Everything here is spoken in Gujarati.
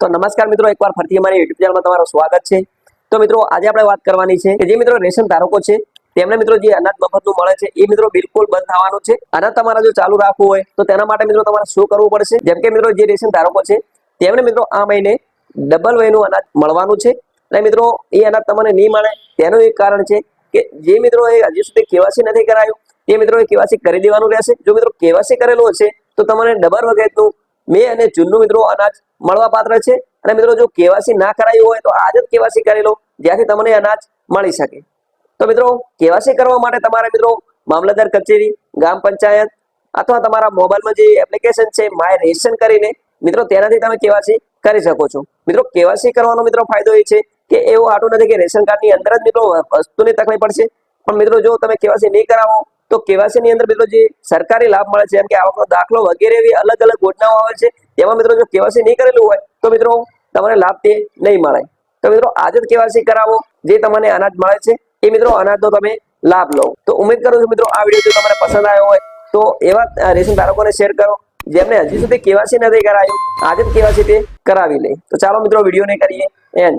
તો નમસ્કાર મિત્રો, એકવાર ફરીથી અમારી યુટ્યુબ ચેનલમાં તમારું સ્વાગત છે। તો મિત્રો આજે આપણે વાત કરવાની છે કે જે મિત્રો રેશન ધારકો છે તેમને મિત્રો જે અનાજ મફતનું મળે છે એ મિત્રો બિલકુલ બંધ થવાનું છે। અનાજ તમારે જો ચાલુ રાખવું હોય તો તેના માટે મિત્રો તમારે શું કરવું પડશે? જેમ કે મિત્રો જે રેશન ધારકો છે તેમને મિત્રો આ મહિને ડબલ વેનું અનાજ મળવાનું છે અને મિત્રો એ અનાજ તમને નહીં મળે તેનું એક કારણ છે કે જે મિત્રો એ હજી સુધી કેવાયસી નથી કરાયું તે મિત્રો એ કેવાયસી કરી દેવાનું રહેશે। જો મિત્રો કેવાયસી કરેલું હશે તો તમને ડબલ વગેરેનું મે અને જૂનનું મિત્રો અનાજ મળવા પાત્ર છે। અને મિત્રો જો કેવાયસી ના કરાયું હોય તો આજે જ કેવાયસી કરી લો, જ્યાંથી તમને અનાજ મળી શકે। તો મિત્રો કેવાયસી કરવા માટે તમારે મિત્રો મામલતદાર કચેરી, ગ્રામ પંચાયત અથવા તમારા મોબાઈલમાં જે એપ્લિકેશન છે માય રેશન કરીને મિત્રો તેનાથી તમે કેવાયસી કરી શકો છો। મિત્રો કેવાયસી કરવાનો મિત્રો ફાયદો એ છે કે એવું આટું નથી કે રેશન કાર્ડની અંદર જ મિત્રો વસ્તુની તકલીફ પડશે, પણ મિત્રો જો તમે કેવાયસી નહીં કરાવો તો કેવાયસી ની અંદર મિત્રો જે સરકારી લાભ મળે છે જેમ કે આવકનો દાખલો વગેરે એવી અલગ અલગ યોજનાઓ આવે છે, એમાં મિત્રો જો કેવાયસી નહીં કરેલું હોય તો મિત્રો તમને લાભ તે નહીં મળે। તો મિત્રો આજે જ કેવાયસી કરાવો, જે તમને અનાજ મળે છે એ મિત્રો અનાજનો તમે લાભ લો। તો ઉમ્મીદ કરું છું મિત્રો આ વિડીયો જો તમને પસંદ આવ્યો હોય તો એવા રેશન ધારકોને શેર કરો જેમને હજી સુધી કેવાયસી નથી કરાયું, આજે જ કેવાયસી તે કરાવી લે। તો ચાલો મિત્રો વિડીયોને કરીએ એન્ડ।